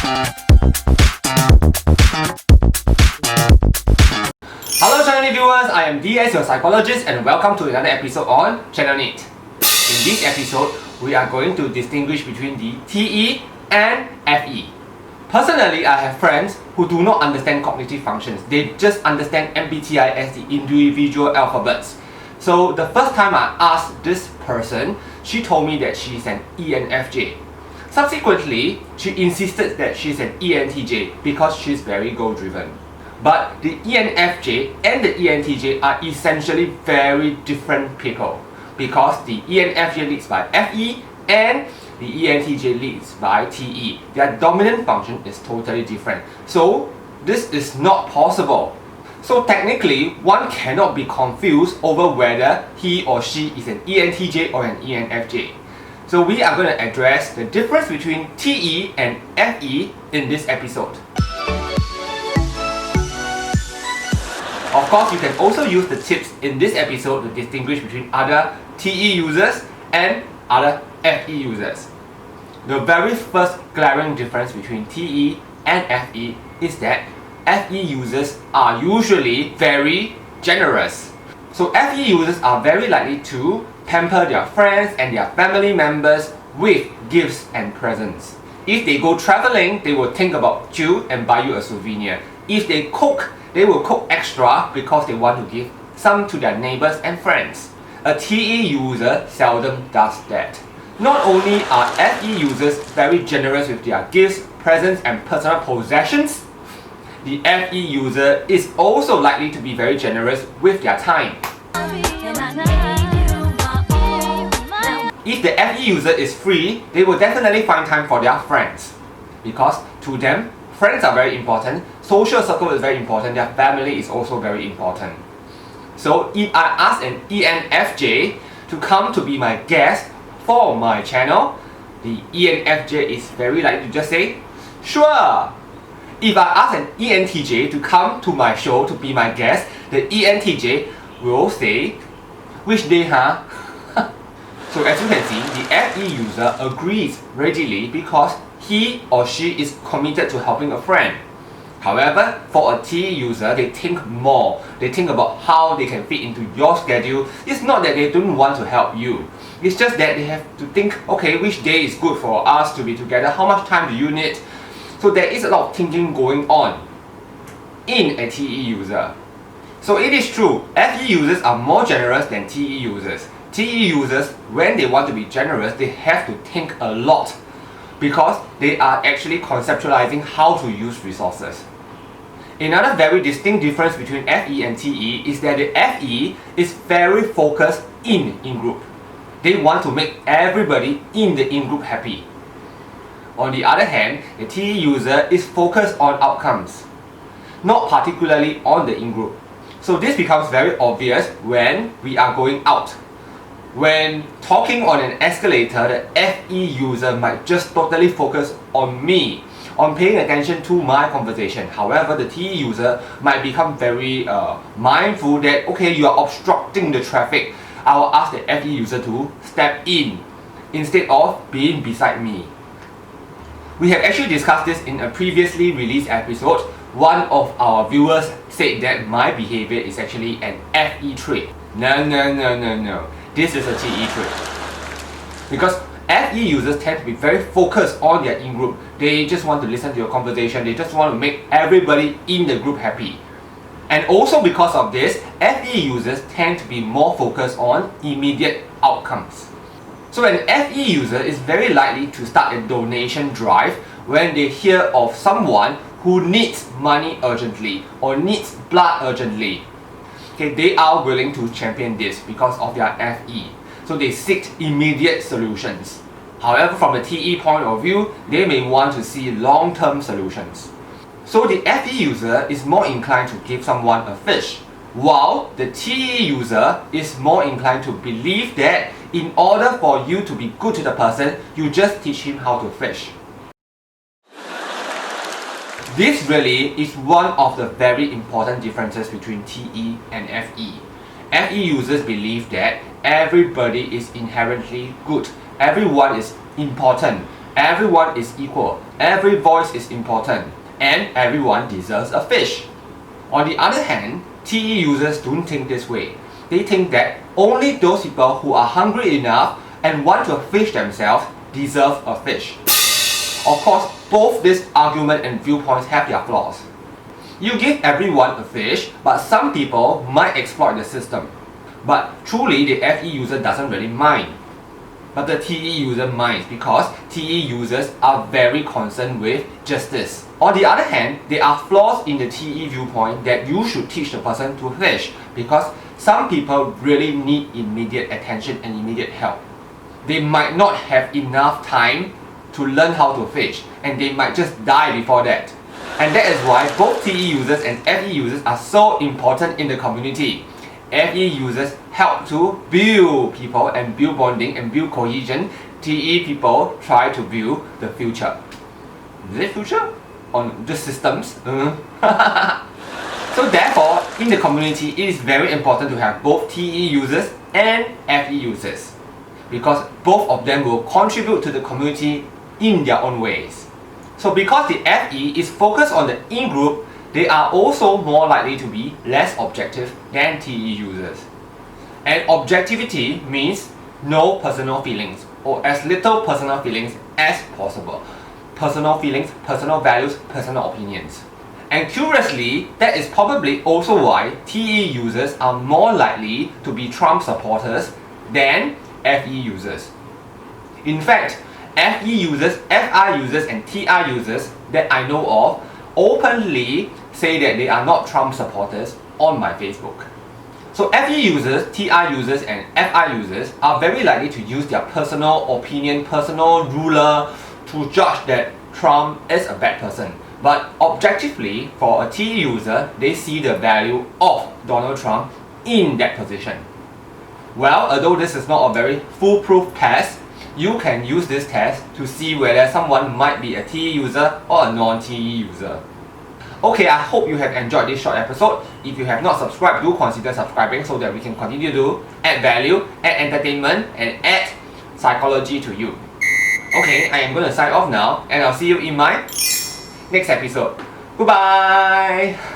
Hello Channel NITT viewers, I am DS your psychologist and welcome to another episode on Channel NITT. In this episode, we are going to distinguish between the TE and FE. Personally, I have friends who do not understand cognitive functions. They just understand MBTI as the individual alphabets. So the first time I asked this person, she told me that she is an ENFJ. Subsequently, she insisted that she is an ENTJ because she is very goal-driven. But the ENFJ and the ENTJ are essentially very different people because the ENFJ leads by FE and the ENTJ leads by TE. Their dominant function is totally different. So this is not possible. So technically, one cannot be confused over whether he or she is an ENTJ or an ENFJ. So we are going to address the difference between TE and FE in this episode. Of course, you can also use the tips in this episode to distinguish between other TE users and other FE users. The very first glaring difference between TE and FE is that FE users are usually very generous. So FE users are very likely to pamper their friends and their family members with gifts and presents. If they go traveling, they will think about you and buy you a souvenir. If they cook, they will cook extra because they want to give some to their neighbors and friends. A TE user seldom does that. Not only are FE users very generous with their gifts, presents and personal possessions, the FE user is also likely to be very generous with their time. If the FE user is free, they will definitely find time for their friends because to them, friends are very important, social circle is very important, their family is also very important. So if I ask an ENFJ to come to be my guest for my channel, the ENFJ is very likely to just say, sure. If I ask an ENTJ to come to my show to be my guest, the ENTJ will say, which day huh? So as you can see, the FE user agrees readily because he or she is committed to helping a friend. However, for a TE user, they think more. They think about how they can fit into your schedule. It's not that they don't want to help you. It's just that they have to think, okay, which day is good for us to be together? How much time do you need? So there is a lot of thinking going on in a TE user. So it is true, FE users are more generous than TE users. TE users, when they want to be generous, they have to think a lot because they are actually conceptualizing how to use resources. Another very distinct difference between FE and TE is that the FE is very focused in group. They want to make everybody in the in-group happy. On the other hand, the TE user is focused on outcomes, not particularly on the in-group. So this becomes very obvious when we are going out. When talking on an escalator, the FE user might just totally focus on me, on paying attention to my conversation. However, the TE user might become very mindful that, okay, you are obstructing the traffic. I will ask the FE user to step in instead of being beside me. We have actually discussed this in a previously released episode. One of our viewers said that my behavior is actually an FE trait. No. This is a TE trait. Because FE users tend to be very focused on their in-group. They just want to listen to your conversation. They just want to make everybody in the group happy. And also because of this, FE users tend to be more focused on immediate outcomes. So an FE user is very likely to start a donation drive when they hear of someone who needs money urgently or needs blood urgently. Okay, they are willing to champion this because of their FE. So they seek immediate solutions. However, from the TE point of view, they may want to see long-term solutions. So the FE user is more inclined to give someone a fish, while the TE user is more inclined to believe that in order for you to be good to the person, you just teach him how to fish. This really is one of the very important differences between TE and FE. FE users believe that everybody is inherently good, everyone is important, Everyone is equal, every voice is important, and everyone deserves a fish. On the other hand, TE users don't think this way. They think that only those people who are hungry enough and want to fish themselves deserve a fish. Of course, both this argument and viewpoints have their flaws. You give everyone a fish, but some people might exploit the system. But truly, the FE user doesn't really mind. But the TE user minds because TE users are very concerned with justice. On the other hand, there are flaws in the TE viewpoint that you should teach the person to fish because some people really need immediate attention and immediate help. They might not have enough time to learn how to fish, and they might just die before that. And that is why both TE users and FE users are so important in the community. FE users help to build people and build bonding and build cohesion. TE people try to build the future. Is it future? On the systems? So therefore, in the community, it is very important to have both TE users and FE users, because both of them will contribute to the community in their own ways. So because the FE is focused on the in-group, they are also more likely to be less objective than TE users. And objectivity means no personal feelings, or as little personal feelings as possible. Personal feelings, personal values, personal opinions. And curiously, that is probably also why TE users are more likely to be Trump supporters than FE users. In fact, FE users, FI users and TI users that I know of openly say that they are not Trump supporters on my Facebook. So FE users, TI users and FI users are very likely to use their personal opinion, personal ruler to judge that Trump is a bad person. But objectively, for a TE user, they see the value of Donald Trump in that position. Well, although this is not a very foolproof test, you can use this test to see whether someone might be a TE user or a non-TE user. Okay, I hope you have enjoyed this short episode. If you have not subscribed, do consider subscribing so that we can continue to add value, add entertainment, and add psychology to you. Okay, I am going to sign off now, and I'll see you in my next episode. Goodbye!